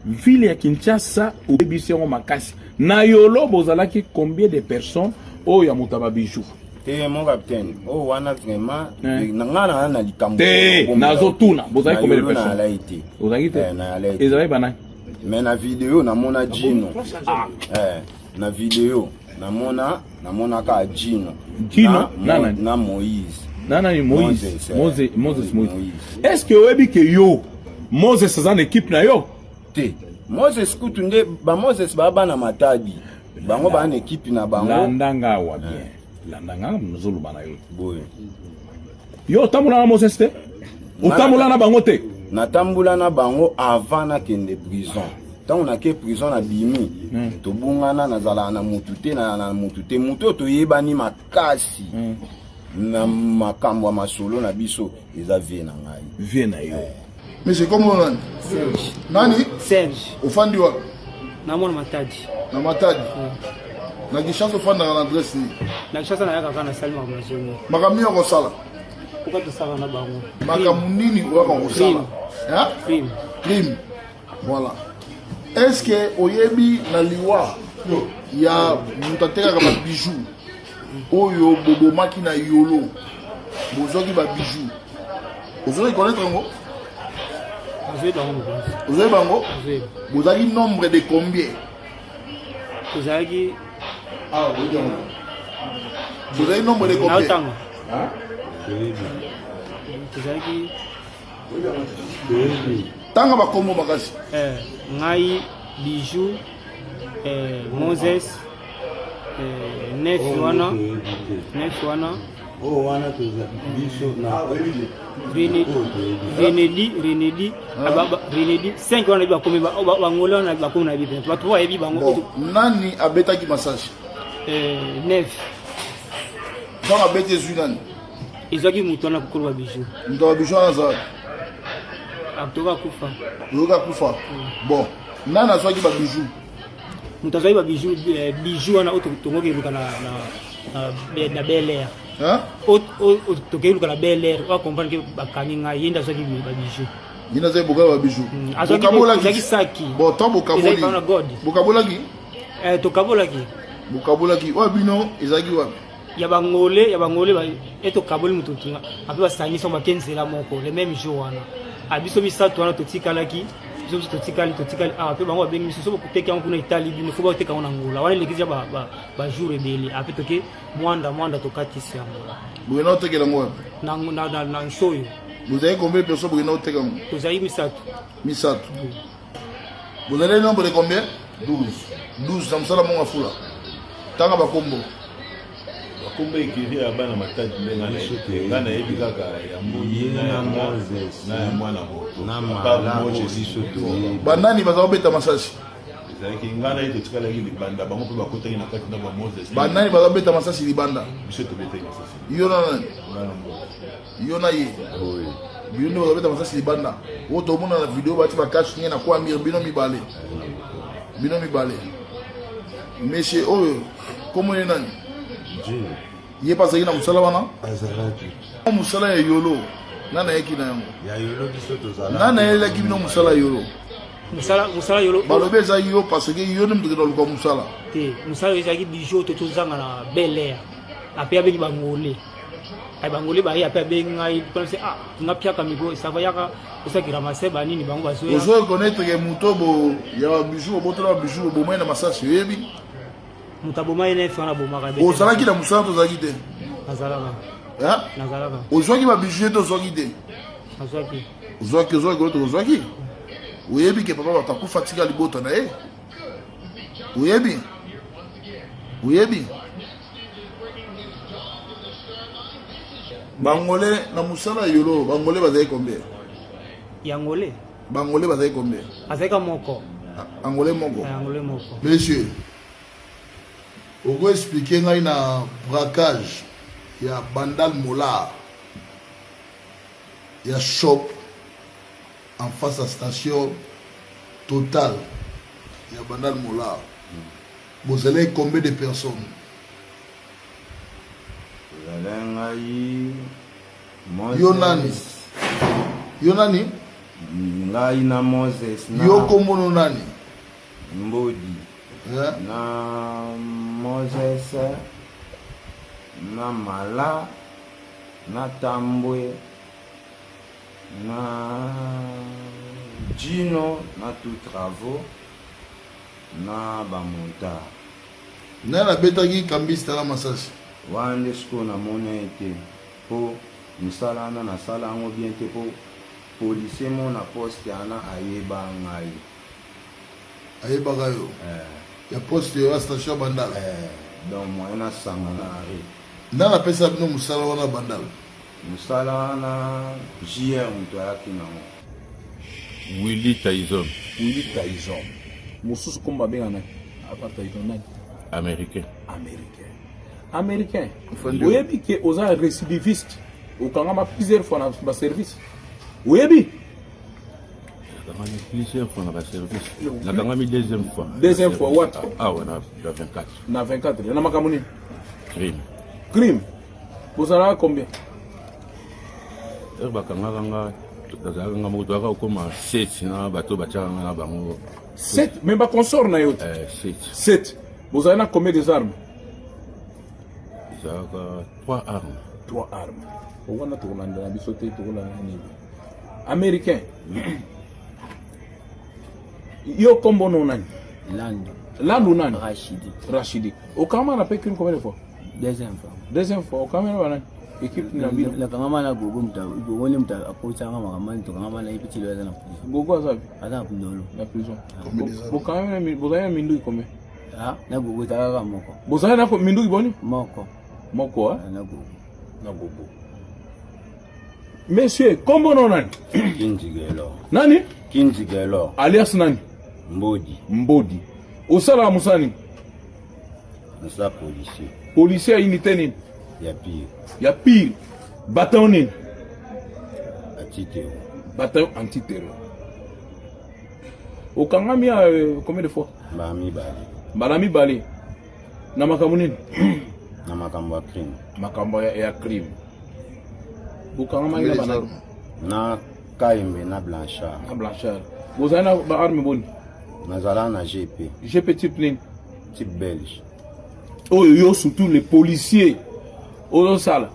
ville ya Kinshasa obebisi yango makasi na yolo bozalaki combien de personnes oyo ya mutaba bijou mon capitaine oh wana vraiment nangana na likambo te nazo tuna bozalaki combien de personnes bozalaki te ezalaki bana mais na vidéo namona Gino na vidéo namona ka Gino na Moïse nana Moïse est-ce que oyebi ke yo Moses c'est une équipe na yo te Moses kutunde ba Moses baba na matadi bango ba na équipe na bango landanga wa bien landanga mzulu bana yo boye yo tamula na Moses te utamula na bango te natambula na bango avant na kende prison tant on a ke prison na bimi to bungana na zala na mutute na mutute muto to yebani makasi na makambo ya masolo na biso eza vie na ngai vie na yo Monsieur comment Serge. Nani Serge. Ofandi wa Na mwana matadi. Na matadi. Na kishanso ofanda na adresse ni. Na kishanso na yaka kana salima kwa zongo. Makamia ko sala. Uka to sala na bango. Makamunini waka ko sala. Hein? Crime. Crime. Voilà. Est-ce que oyebi na liwa ya mutateka kama bijou oyo bobo makina yolo bozoki ba bijou ozoki connaître ngo vous avez bango vous avez nombre de combien vous avez vous avez nombre de combien tanga ba kombo makasi ngai bijou Moses Nef wana oh wana tuza biso na Renedi Renedi 5 wana ba komi ba ngola na ba komi na bibi ba to yebi bango nani abetaki massage Nef donc abete zunani ezaki muto na kokolo ba bijou ndo ba bijou na za aktoka kufa yoga kufa bon nana azwaki ba bijou mutazai ba bijou wana ototongoki luka na Bel Air hein toke luka na Bel Air wa comprendre que bakani nga yenda azwaki ba bijou yenda zai boka ba bijou azwaki saki bon to bokabolaki bokabolaki wa bino ezaki wa ya bangole ba eto kaboli mututunga ape basani so bakenzela moko le même jour wana abiso misato wana totikalaki biso totikali ape bango babengi miso so bokuteka kuna Italie bino fo bateka ona ngula wana lekizia ba jour ebele ape toke mwanda tokatisi yango bwena otekela ngo na nsoyo vous avez combien de personnes bwena oteka ngo tozali misato vous avez le nombre de combien 12 na msala monga fula tanga bakombo kumbe ikiri abana matatu lenga na yote ngana yebi kaka ya mbuni na Moses na ya mwana moto na mala biso to banani baza obeta masasi zaki ngana yeto tikala ki libanda bango pe bakota na kati na ba Moses banani baza obeta masasi libanda biso to beta masasi yo na nani yo na ye bino baza obeta masasi libanda woto mona na video bati bakashi ngena kwa mir bino mibale monsieur oyo komo ye nani ye pasaki na musala wana azalaki musala ya yolo nana yeki na yango ya yolo biso tozala nana yelaki bino musala yolo musala yolo balobi ezaki yo parce que yo ne mutokena luka musala te musala ezaki bijou to tozanga na Bel Air ape abengi bangole ay bangole ba ape abengi ngai pense nga piaka miko sava yaka osaki ramase ba nini bango bazoya ozo connaître que mutobo ya bijou botona bijou bo mena masasi yebi mutaboma ene fana bomaka be ozalaki na musala tozalaki te nazalaka ozwaki ba bijou to ozwaki te ozwaki oyebi ke papa batakufa tika libota na ye oyebi bangole na musala yolo bangole bazali combien bangole bazali combien azaka moko angole moko monsieur ogo expliquer ngai na braquage ya Bandal Mola ya shop en face à station Total ya Bandal Mola vous allez combien de personnes ngai yo nani ngai na Moses na Yo kombono nani? Mbodi na Moses na Mala na Tambwe na Gino na tout travaux na bamonta Nana betaki kambista la masasi. wande sko na mona ete po misala na sala ngo bien te po policier mo na poste ana ayeba ngai Ayeba gayo. Ya poste yo station bandala. donc moi na sanga na ari Nana pesa bino musala wana bandala. musala na JR mto yaki na ngo Willy Tyson, Willy Tyson mususu komba benga na apa Tyson nani américain. américain oyebi ke oza récidiviste okangama plusieurs fois na ba service oyebi Plusieurs fois dans le service. La Kangami deuxième fois what Ah ouais, na 24. na 24 na makambo nini Crime. bozalaka combien Bakanganga tazalanga moto akoma 7 na bato bachanga na bango 7 mais baconsort na yo 7 bozala na combien des armes Zaka 3 armes. 3 armes owana tokolanda na biso te tokolanda nini américain yo kombo no nani landu nani Rachidi okama na pekini combien de fois deuxième fois okama na banani équipe na bino la kama na gogo mta approach anga makamani to kama na ipiti leza na prison gogo azabi ada ndolo na prison bokama na bozaya mindu combien na gogo taka moko bozaya na mindu boni moko na gogo monsieur kombo no nani nani Kinzigelo alias nani Mbodi osala musani nsa policier ya unité nini ya pire bataillon nini bataillon antiterror okangami combien de fois mbala mibale na makambo nini na makambo ya crime okangama ina bana na Kaimbe na Blanchard bozali na ba arme boni nazala na GP type nini type belge oyo yo surtout les policiers ozosala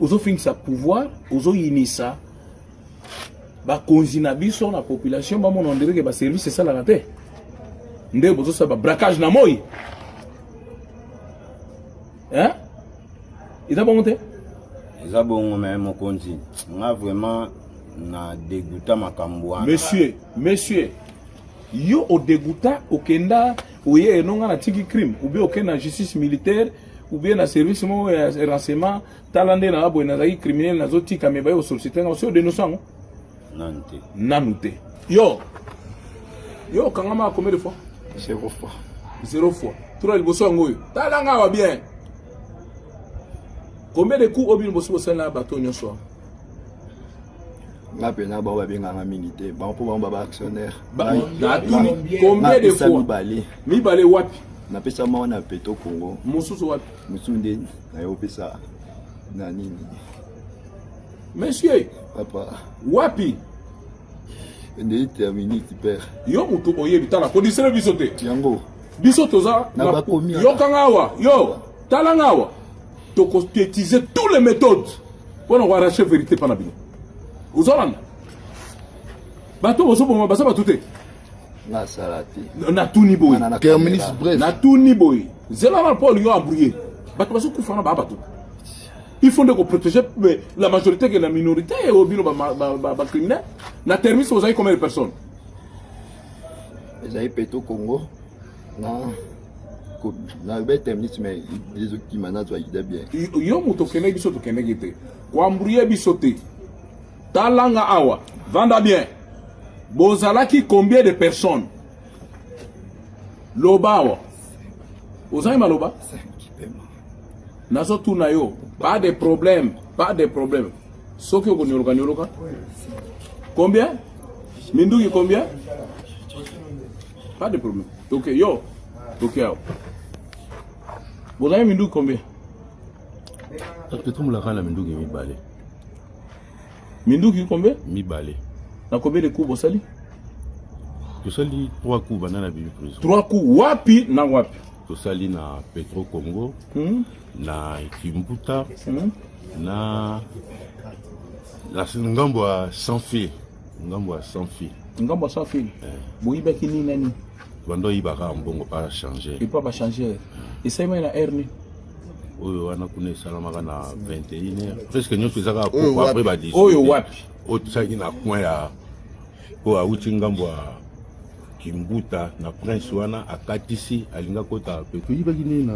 ozofinisa pouvoir ozoyinisa bakonzi na biso na population bamona ondereke baservice esalaka te nde bozosala babraquage na moi eza bongo te eza bongo me mokonzi nga vraiment na dégoûta makambo wana monsieur yo odégoûta okenda oye enonga na tiki crime ou bien okenda na justice militaire ou bien na service mo ya renseignement talande na abo na criminel na zotika me bayo société nga so dénonçant nanu te yo kangama combien de fois 0 fois tura liboso ngoyo talanga wa bien combien de coups obin bosso sala bato nyonso nga pena ba babenganga militaire ba mpo ba actionnaire combien de fois mibale wapi na pesa mawa na peto Congo mususu wapi mususu nde na yo pesa na nini monsieur papa wapi nde termini ti père yo mutu oyebi tala kodisere biso te yango biso toza yo kangawa yo talangawa to concrétiser toutes les méthodes pour nous arracher vérité par la bino uzolanda bato bosopoma basa batute na salati na tuni boy terminus bref na tuni boy zela na Paul yo embrouillé bato basokufana ba bato il faut de protéger la majorité que la minorité et au bino ba criminel na terminus vous avez combien de personnes les avez peto Congo na bête terminus mais les autres qui managent va bien yo muto kene biso to kene gite kwa embrouillé biso te talanga awa vanda bien bozalaki combien de personnes lobawa ozali maloba nazo tuna yo pas de problème soki okonioloka combien minduki combien pas de problème donc yo awa bozali minduki combien Peut-être que la minduki mibale Minduki combien? Mibale. Na combien de coups bosali? Tosali 3 coups banana bibi prison. 3 coups wapi na wapi? Tosali na Petro Congo, na Kimbuta, na ngambo ya sans fil. Ngambo ya sans fil. Ngambo sans fil. Boyiba ki nini nani? Bando yibaka mbongo pas changer. Il peut pas changer. Et ça il na hernie. Oyo wana kuna salamaka na 21h. Presque nyonso ezaka ko après ba 10. Oyo wapi? O tsaki na coin ya ko auti ngambo ya Kimbuta na prince wana akatisi alinga kota peto yibaki nini na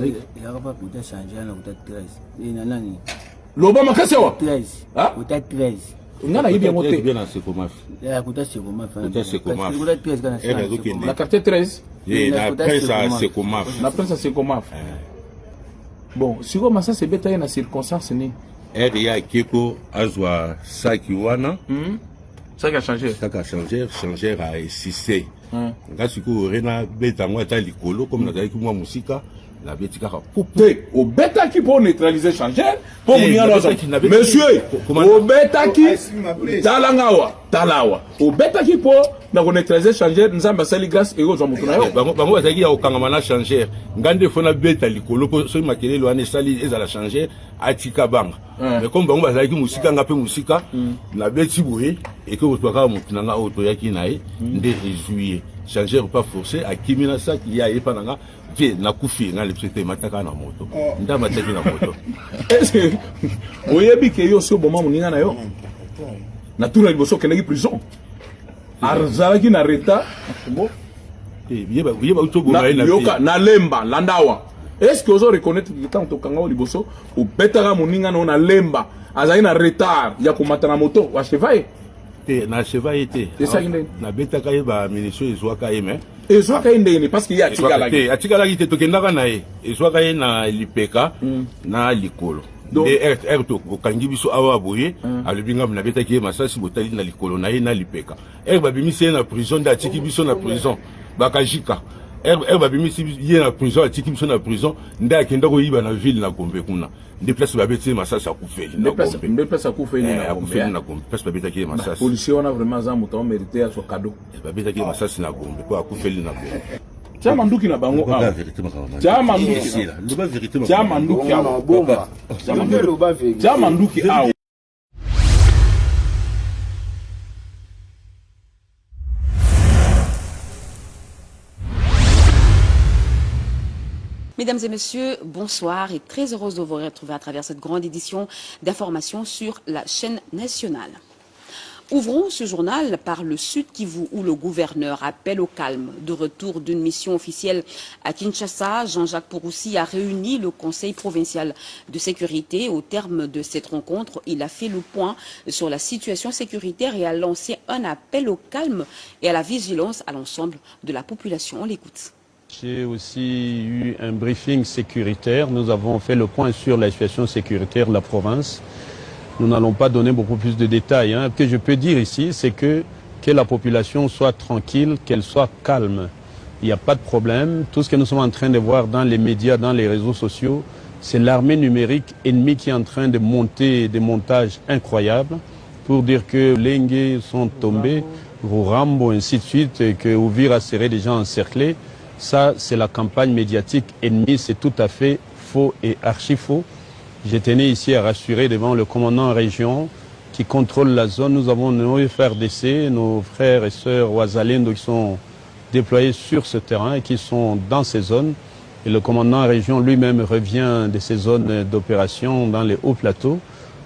il a pas pu changer na kuta 13 et nani Loba makasi wa 13 ah kuta 13 ngana yibi moté bien na Sekomaf. ya kuta Sekomaf Kuta Sekomaf. kuta 13 kana la carte 13 et na prince à Sekomaf. na prince Sekomaf. Bon siko masa se beta na circonstance ni RIA Keko azwa saki wana ça qui a changé. ça a changé à SIC. Ngasi ko rena beta ngwa ta likolo comme na dali mwa musika la betika ka Te au beta qui pour neutraliser changer pour munir monsieur au beta qui talawa au beta qui pour na neutraliser changer nzamba sali grâce et aux amutuna yo bango bazaki ya okanga na changer ngande fona beta likolo ko so makelelo ane sali ezala changer atika banga mais comme bango bazaki musika ngape musika na beti boye et que otwaka mutuna nga auto yaki nae nde juillet changer pas forcé à kimina ça qui a epa nanga na kufi na lepsete mataka na moto nda mataki na moto est-ce que oyebi ke yo so boma muninga na yo na tuna liboso kenaki prison arzalaki na reta bon yeba utogo na yoka na lemba landawa est-ce que ozo reconnaître que tant to kanga liboso o betaka muninga na lemba azali na retard ya komata na moto wa cheval na cheval était na betaka yeba ministre ezwaka yeme ezwaka ndeni parce qu'il y a atikala ki te tokendaka na ye ezwaka ye na lipeka na likolo de to okangi biso awa boye alobi ngam na betaki ye masasi botali na likolo na ye na lipeka babimisi ye na prison nde atiki biso na prison bakajika babimisi ye na prison atiki biso na prison nde akenda koyiba na ville na Gombe kuna nde place babeti ye masasi akufeli na Gombe nde place akufeli na Gombe place babetaki ye masasi policier wana vraiment za muto mérité ya so cadeau babetaki ye masasi na Gombe ko akufeli na Gombe Chama nduki na bango ah. Chama nduki. Chama nduki ah. Bomba. Chama nduki ah. Mesdames et messieurs, bonsoir et très heureuse de vous retrouver à travers cette grande édition d'informations sur la chaîne nationale. Ouvrons ce journal par le Sud Kivu où le gouverneur appelle au calme. De retour d'une mission officielle à Kinshasa, Jean-Jacques Pouroussi a réuni le Conseil provincial de sécurité. Au terme de cette rencontre, il a fait le point sur la situation sécuritaire et a lancé un appel au calme et à la vigilance à l'ensemble de la population. On l'écoute. J'ai aussi eu un briefing sécuritaire. Nous avons fait le point sur la situation sécuritaire de la province. Nous n'allons pas donner beaucoup plus de détails. Ce que je peux dire ici, c'est que la population soit tranquille, qu'elle soit calme. Il n'y a pas de problème. Tout ce que nous sommes en train de voir dans les médias, dans les réseaux sociaux, c'est l'armée numérique ennemie qui est en train de monter des montages incroyables pour dire que les Lengue sont tombés, Rambo, ainsi de suite, et que Ouvira serait déjà encerclé. Ça, c'est la campagne médiatique ennemie. C'est tout à fait faux et archi-faux. Je tenais ici à rassurer devant le commandant en région qui contrôle la zone. Nous avons nos FRDC, nos frères et sœurs Ouazalendo qui sont déployés sur ce terrain et qui sont dans ces zones. Et le commandant en région lui-même revient de ces zones d'opération dans les hauts plateaux.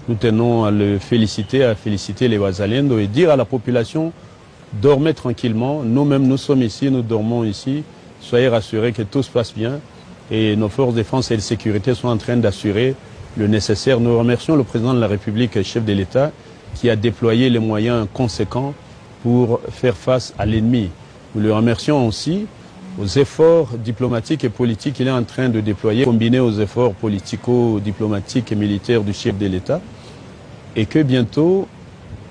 Nous tenons à le féliciter, à féliciter les Ouazalendo et dire à la population, dormez tranquillement. Nous-mêmes, nous sommes ici, nous dormons ici. Soyez rassurés que tout se passe bien. Et nos forces de défense et de sécurité sont en train d'assurer le nécessaire. Nous remercions le président de la République, chef de l'État, qui a déployé les moyens conséquents pour faire face à l'ennemi. Nous le remercions aussi aux efforts diplomatiques et politiques qu'il est en train de déployer, combinés aux efforts politico-diplomatiques et militaires du chef de l'État, et que bientôt,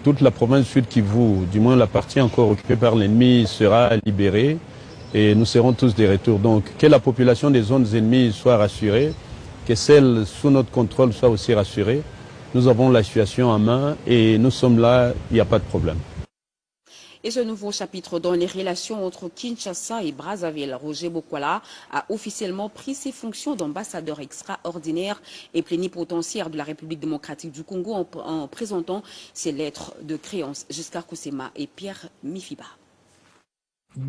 toute la province Sud Kivu, du moins la partie encore occupée par l'ennemi, sera libérée et nous serons tous de retour. Donc, que la population des zones ennemies soit rassurée, que celle sous notre contrôle soit aussi rassurée. Nous avons la situation en main et nous sommes là, il n'y a pas de problème. Et ce nouveau chapitre dans les relations entre Kinshasa et Brazzaville, Roger Bokwala a officiellement pris ses fonctions d'ambassadeur extraordinaire et plénipotentiaire de la République démocratique du Congo en présentant ses lettres de créance. Giscard Koussema et Pierre Mifiba.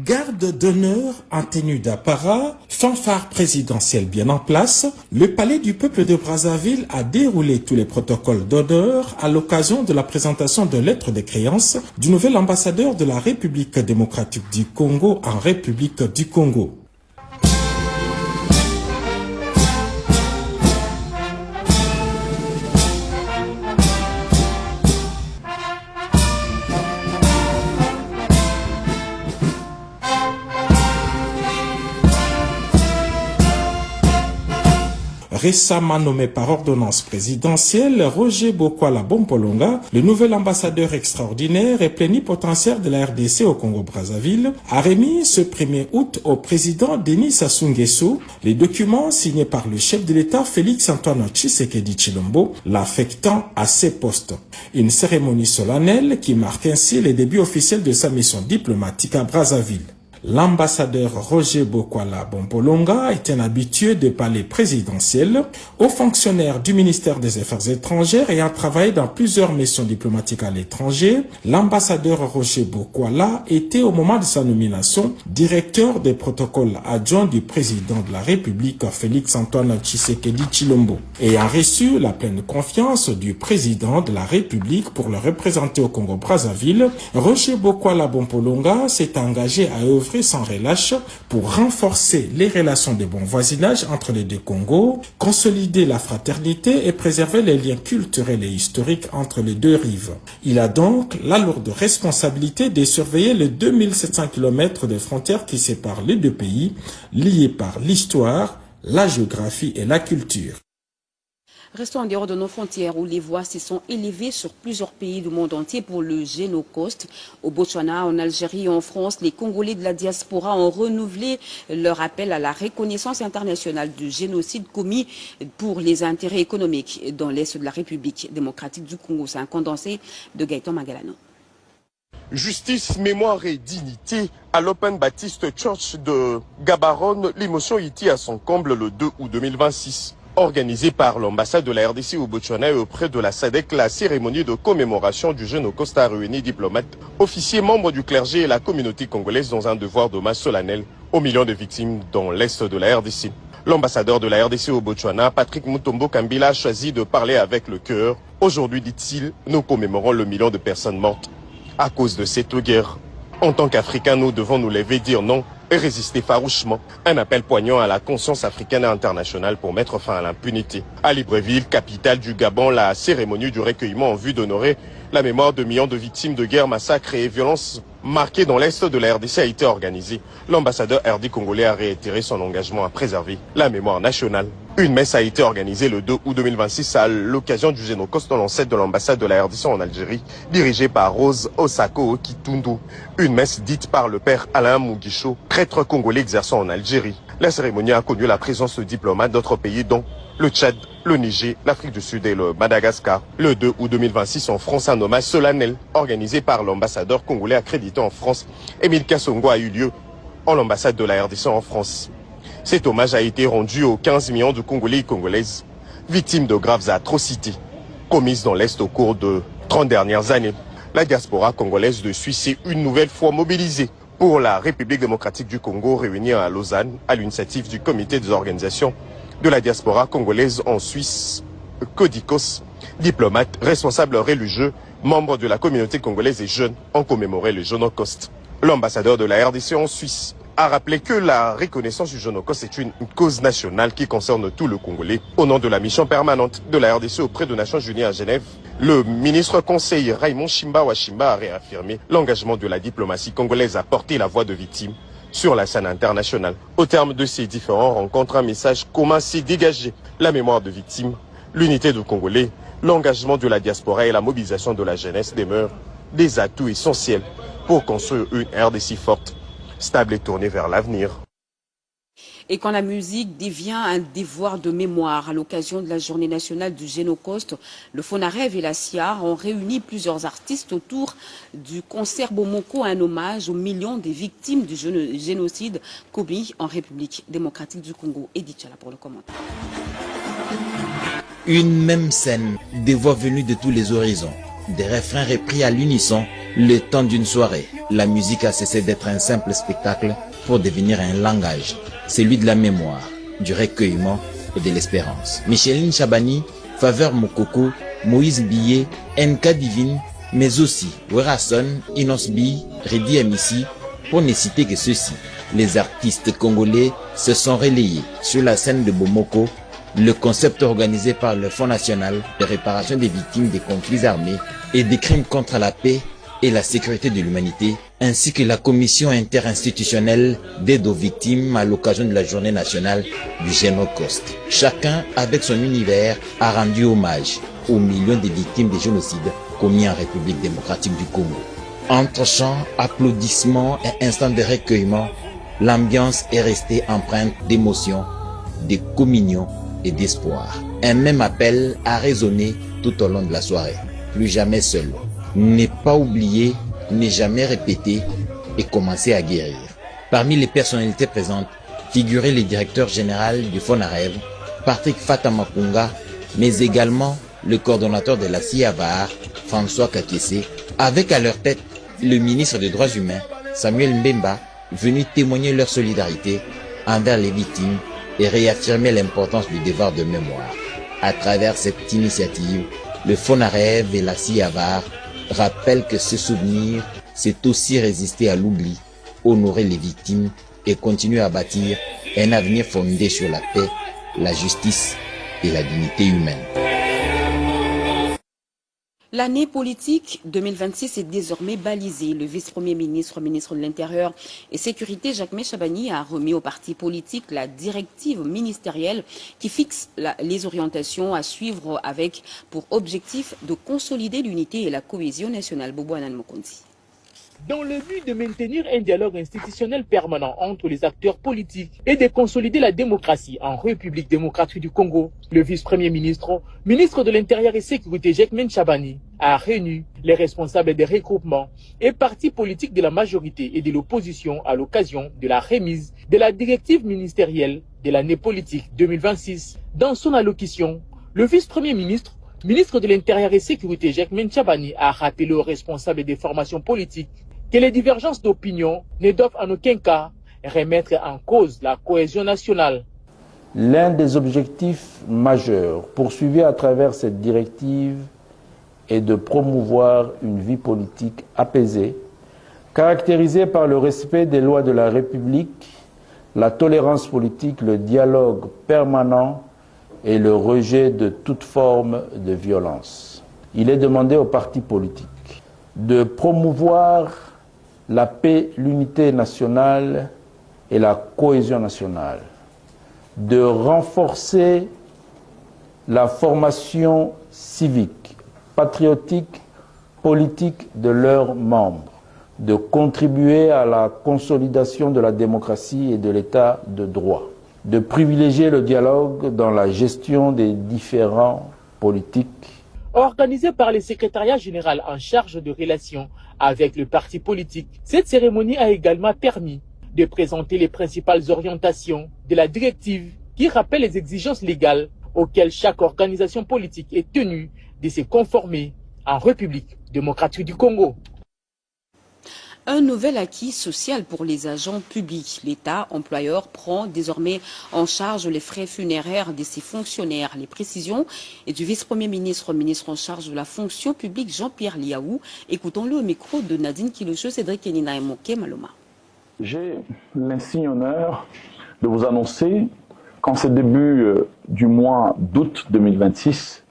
Garde d'honneur en tenue d'apparat, fanfare présidentielle bien en place, le palais du peuple de Brazzaville a déroulé tous les protocoles d'honneur à l'occasion de la présentation de lettres de créance du nouvel ambassadeur de la République démocratique du Congo en République du Congo. Récemment nommé par ordonnance présidentielle, Roger Bokwala Bompolonga, le nouvel ambassadeur extraordinaire et plénipotentiaire de la RDC au Congo-Brazzaville, a remis ce 1er août au président Denis Sassou Nguesso les documents signés par le chef de l'État Félix-Antoine Tshisekedi Tshilombo, l'affectant à ses postes. Une cérémonie solennelle qui marque ainsi les débuts officiels de sa mission diplomatique à Brazzaville. L'ambassadeur Roger Bokwala Bompolonga est un habitué des palais présidentiels, haut fonctionnaire du ministère des Affaires étrangères et a travaillé dans plusieurs missions diplomatiques à l'étranger. L'ambassadeur Roger Bokwala était au moment de sa nomination directeur des protocoles adjoints du président de la République Félix-Antoine Tshisekedi Tshilombo. Ayant reçu la pleine confiance du président de la République pour le représenter au Congo-Brazzaville, Roger Bokwala Bompolonga s'est engagé à œuvrer sans relâche pour renforcer les relations de bon voisinage entre les deux Congos, consolider la fraternité et préserver les liens culturels et historiques entre les deux rives. Il a donc la lourde responsabilité de surveiller les 2700 km de frontières qui séparent les deux pays, liés par l'histoire, la géographie et la culture. Restons en dehors de nos frontières où les voix se sont élevées sur plusieurs pays du monde entier pour le Génocoste. Au Botswana, en Algérie et en France, les Congolais de la diaspora ont renouvelé leur appel à la reconnaissance internationale du génocide commis pour les intérêts économiques dans l'Est de la République démocratique du Congo. C'est un condensé de Gaëtan Magalano. Justice, mémoire et dignité à l'Open Baptist Church de Gaborone. L'émotion était à son comble le 2 août 2026. Organisée par l'ambassade de la RDC au Botswana et auprès de la SADC, la cérémonie de commémoration du Génocoste a réuni diplomates, officiers, membres du clergé et la communauté congolaise dans un devoir d'hommage solennel aux millions de victimes dans l'est de la RDC. L'ambassadeur de la RDC au Botswana, Patrick Mutombo Kambila, a choisi de parler avec le cœur. Aujourd'hui, dit-il, nous commémorons le million de personnes mortes à cause de cette guerre. En tant qu'Africains, nous devons nous lever, dire non et résister farouchement. Un appel poignant à la conscience africaine et internationale pour mettre fin à l'impunité. À Libreville, capitale du Gabon, la cérémonie du recueillement en vue d'honorer la mémoire de millions de victimes de guerre, massacres et violences marquées dans l'est de la RDC a été organisée. L'ambassadeur RD congolais a réitéré son engagement à préserver la mémoire nationale. Une messe a été organisée le 2 août 2026 à l'occasion du Génocoste dans l'ancêtre de l'ambassade de la RDC en Algérie, dirigée par Rose Osako Kitundu. Une messe dite par le père Alain Mugisho, prêtre congolais exerçant en Algérie. La cérémonie a connu la présence de diplomates d'autres pays dont le Tchad, le Niger, l'Afrique du Sud et le Madagascar. Le 2 août 2026 en France, un hommage solennel organisé par l'ambassadeur congolais accrédité en France, Émile Kassongo, a eu lieu en l'ambassade de la RDC en France. Cet hommage a été rendu aux 15 millions de Congolais et Congolaises, victimes de graves atrocités commises dans l'Est au cours de 30 dernières années. La diaspora congolaise de Suisse s'est une nouvelle fois mobilisée pour la République démocratique du Congo réunie à Lausanne à l'initiative du comité des organisations de la diaspora congolaise en Suisse, CODICOS. Diplomates, responsables religieux, membres de la communauté congolaise et jeunes ont commémoré le Génocoste. L'ambassadeur de la RDC en Suisse a rappelé que la reconnaissance du Génocoste est une cause nationale qui concerne tout le Congolais. Au nom de la mission permanente de la RDC auprès des Nations Unies à Genève, le ministre conseiller Raymond Chimba Wachimba a réaffirmé l'engagement de la diplomatie congolaise à porter la voix de victimes sur la scène internationale. Au terme de ces différentes rencontres, un message commun s'est dégagé. La mémoire de victimes, l'unité du Congolais, l'engagement de la diaspora et la mobilisation de la jeunesse demeurent des atouts essentiels pour construire une RDC forte, stable et tournée vers l'avenir. Et quand la musique devient un devoir de mémoire à l'occasion de la journée nationale du Génocoste, le Fonarev et la CIA ont réuni plusieurs artistes autour du concert Bomoko, un hommage aux millions des victimes du génocide commis en République démocratique du Congo. Edith Chala pour le commentaire. Une même scène, des voix venues de tous les horizons, des refrains repris à l'unisson le temps d'une soirée. La musique a cessé d'être un simple spectacle pour devenir un langage, celui de la mémoire, du recueillement et de l'espérance. Micheline Chabani, Faveur Mokoko, Moïse Billet, NK Divine, mais aussi Werason, Inosbi, Redi Amissi, pour ne citer que ceux-ci. Les artistes congolais se sont relayés sur la scène de Bomoko, le concept organisé par le Fonds national de réparation des victimes des conflits armés et des crimes contre la paix et la sécurité de l'humanité, ainsi que la commission interinstitutionnelle d'aide aux victimes à l'occasion de la journée nationale du Génocoste. Chacun, avec son univers, a rendu hommage aux millions de victimes des génocides commis en République démocratique du Congo. Entre chants, applaudissements et instants de recueillement, l'ambiance est restée empreinte d'émotion, de communion et d'espoir. Un même appel a résonné tout au long de la soirée. Plus jamais seul. Ne pas oublier, ne jamais répéter et commencer à guérir. Parmi les personnalités présentes, figuraient le directeur général du Fonarev, Patrick Fatamakunga, mais également le coordonnateur de la CIA-VAR, François Kakese, avec à leur tête le ministre des Droits humains, Samuel Mbemba, venu témoigner leur solidarité envers les victimes et réaffirmer l'importance du devoir de mémoire. À travers cette initiative, le Fonarev et la CIA-VAR rappellent que ce souvenir, c'est aussi résister à l'oubli, honorer les victimes et continuer à bâtir un avenir fondé sur la paix, la justice et la dignité humaine. L'année politique 2026 est désormais balisée. Le vice-premier ministre, ministre de l'Intérieur et Sécurité, Jacques Chabani, a remis aux partis politiques la directive ministérielle qui fixe les orientations à suivre avec pour objectif de consolider l'unité et la cohésion nationale. Bobo Anan Mokonzi. Dans le but de maintenir un dialogue institutionnel permanent entre les acteurs politiques et de consolider la démocratie en République démocratique du Congo, le vice-premier ministre, ministre de l'Intérieur et Sécurité Jacques Chabani, a réuni les responsables des regroupements et partis politiques de la majorité et de l'opposition à l'occasion de la remise de la directive ministérielle de l'année politique 2026. Dans son allocution, le vice-premier ministre, ministre de l'Intérieur et Sécurité Jacques Chabani, a rappelé aux responsables des formations politiques que les divergences d'opinion ne doivent en aucun cas remettre en cause la cohésion nationale. L'un des objectifs majeurs poursuivis à travers cette directive est de promouvoir une vie politique apaisée, caractérisée par le respect des lois de la République, la tolérance politique, le dialogue permanent et le rejet de toute forme de violence. Il est demandé aux partis politiques de promouvoir la paix, l'unité nationale et la cohésion nationale, de renforcer la formation civique, patriotique, politique de leurs membres, de contribuer à la consolidation de la démocratie et de l'état de droit, de privilégier le dialogue dans la gestion des différents politiques. Organisée par le secrétariat général en charge de relations avec le parti politique, cette cérémonie a également permis de présenter les principales orientations de la directive qui rappelle les exigences légales auxquelles chaque organisation politique est tenue de se conformer en République démocratique du Congo. Un nouvel acquis social pour les agents publics. L'État employeur prend désormais en charge les frais funéraires de ses fonctionnaires. Les précisions et du vice-premier ministre, ministre en charge de la fonction publique Jean-Pierre Liaou. Écoutons-le au micro de Nadine Kilocho, Cédric Kenina et Moké Maloma. J'ai l'insigne honneur de vous annoncer qu'en ce début du mois d'août 2026,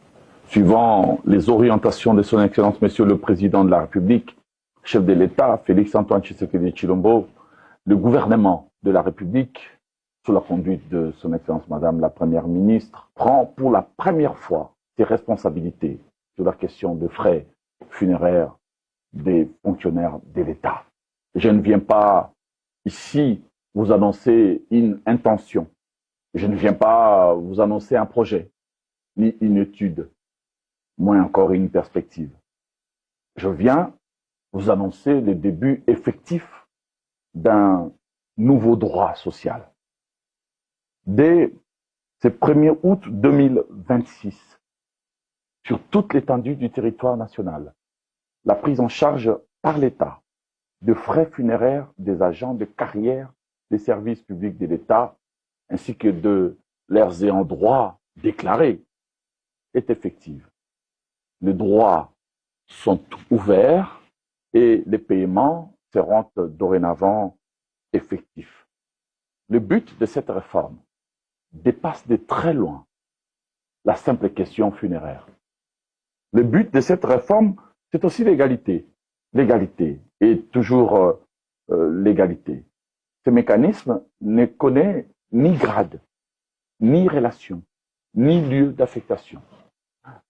suivant les orientations de son Excellence Monsieur le Président de la République, chef de l'État, Félix-Antoine Tshisekedi Tshilombo, le gouvernement de la République, sous la conduite de son Excellence Madame la Première Ministre, prend pour la première fois ses responsabilités sur la question de frais funéraires des fonctionnaires de l'État. Je ne viens pas ici vous annoncer une intention. Je ne viens pas vous annoncer un projet, ni une étude, moins encore une perspective. Je viens vous annoncer le début effectif d'un nouveau droit social. Dès ce 1er août 2026, sur toute l'étendue du territoire national, la prise en charge par l'État de frais funéraires des agents de carrière des services publics de l'État ainsi que de leurs ayants droit déclarés est effective. Les droits sont ouverts et les paiements seront dorénavant effectifs. Le but de cette réforme dépasse de très loin la simple question funéraire. Le but de cette réforme, c'est aussi l'égalité. L'égalité et toujours l'égalité. Ce mécanisme ne connaît ni grade, ni relation, ni lieu d'affectation.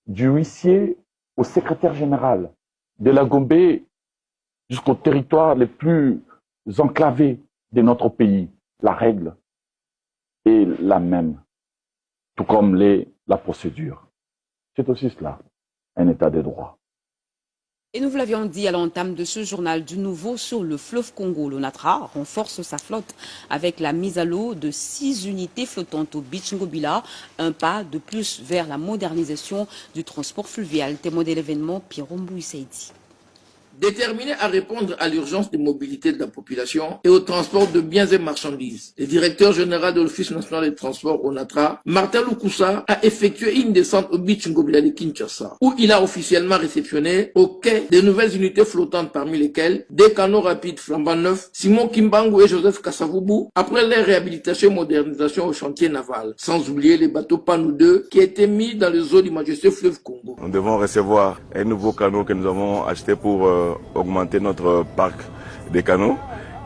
Du huissier au secrétaire général, de la Gombe jusqu'au territoire les plus enclavés de notre pays, la règle est la même, tout comme la procédure. C'est aussi cela, un état de droit. Et nous vous l'avions dit à l'entame de ce journal, du nouveau sur le fleuve Congo. L'ONATRA renforce sa flotte avec la mise à l'eau de 6 unités flottantes au Beach Ngobila, un pas de plus vers la modernisation du transport fluvial. Témoin de l'événement, Pierre Mbouissaïdi. Déterminé à répondre à l'urgence de mobilité de la population et au transport de biens et marchandises, le directeur général de l'Office national des transports ONATRA, Martin Lukusa, a effectué une descente au Beach Ngobila de Kinshasa, où il a officiellement réceptionné au quai de nouvelles unités flottantes, parmi lesquelles des canots rapides flambant neufs, Simon Kimbangu et Joseph Kassavubu, après leur réhabilitation et modernisation au chantier naval, sans oublier les bateaux Panou 2 qui étaient mis dans les eaux du majestueux fleuve Congo. Nous devons recevoir un nouveau canot que nous avons acheté pour augmenter notre parc de canaux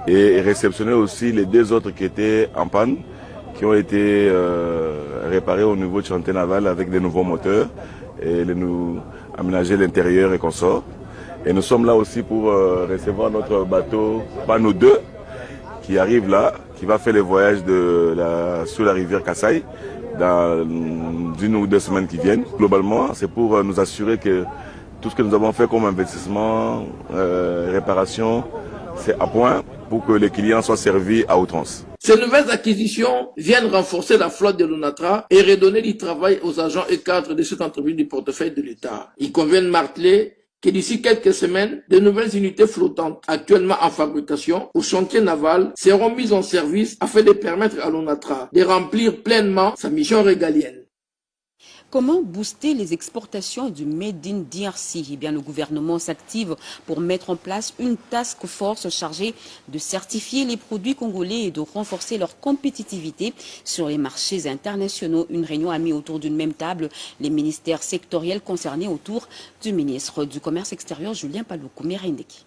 et réceptionner aussi les 2 autres qui étaient en panne, qui ont été réparés au niveau du chantier naval avec des nouveaux moteurs et nous aménager l'intérieur et consorts. Et nous sommes là aussi pour recevoir notre bateau Panou 2 qui arrive là, qui va faire le voyage sur la rivière Kassai dans 1 ou 2 semaines qui viennent. Globalement, c'est pour nous assurer que tout ce que nous avons fait comme investissement, réparation, c'est à point pour que les clients soient servis à outrance. Ces nouvelles acquisitions viennent renforcer la flotte de l'ONATRA et redonner du travail aux agents et cadres de cette entreprise du portefeuille de l'État. Il convient de marteler que d'ici quelques semaines, de nouvelles unités flottantes actuellement en fabrication au chantier naval seront mises en service afin de permettre à l'ONATRA de remplir pleinement sa mission régalienne. Comment booster les exportations du Made in DRC? Eh bien, le gouvernement s'active pour mettre en place une task force chargée de certifier les produits congolais et de renforcer leur compétitivité sur les marchés internationaux. Une réunion a mis autour d'une même table les ministères sectoriels concernés autour du ministre du Commerce extérieur, Julien Paluku Merindeki.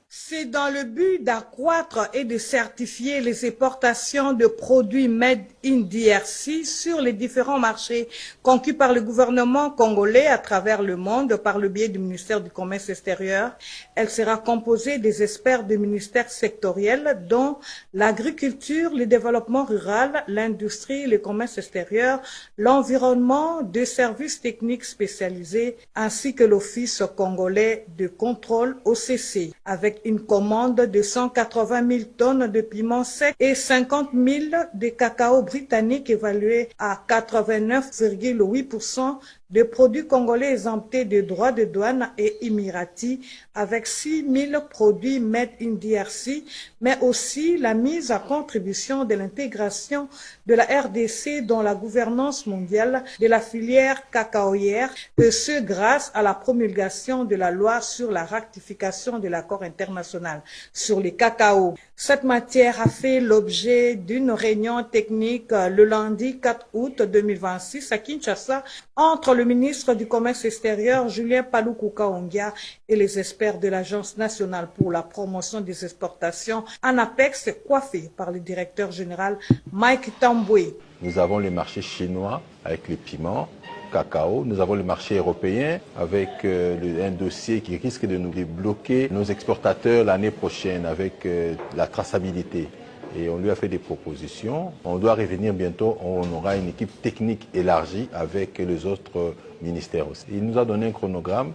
C'est dans le but d'accroître et de certifier les exportations de produits Made in DRC sur les différents marchés conquis par le gouvernement congolais à travers le monde par le biais du ministère du Commerce extérieur. Elle sera composée des experts du ministère sectoriel dont l'agriculture, le développement rural, l'industrie, le commerce extérieur, l'environnement, des services techniques spécialisés ainsi que l'Office congolais de contrôle OCC avec une commande de 180 000 tonnes de piments secs et 50 000 de cacao britannique évalué à 89,8% de produits congolais exemptés de droits de douane et émiratis avec 6 000 produits Made in DRC, mais aussi la mise à contribution de l'intégration de la RDC dans la gouvernance mondiale de la filière cacaoyère, et ce grâce à la promulgation de la loi sur la ratification de l'accord international sur les cacao. Cette matière a fait l'objet d'une réunion technique le lundi 4 août 2026 à Kinshasa entre le ministre du Commerce extérieur Julien Paluku Kaongia et les experts de l'Agence nationale pour la promotion des exportations ANAPEX, coiffé par le directeur général Mike Tamboué. Nous avons le marché chinois avec les piments, cacao. Nous avons le marché européen avec un dossier qui risque de nous bloquer nos exportateurs l'année prochaine avec la traçabilité. et on lui a fait des propositions. On doit revenir bientôt, on aura une équipe technique élargie avec les autres ministères aussi. Il nous a donné un chronogramme,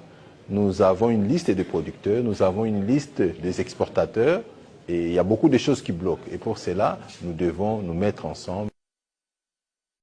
nous avons une liste des producteurs, nous avons une liste des exportateurs et il y a beaucoup de choses qui bloquent. Et pour cela, nous devons nous mettre ensemble.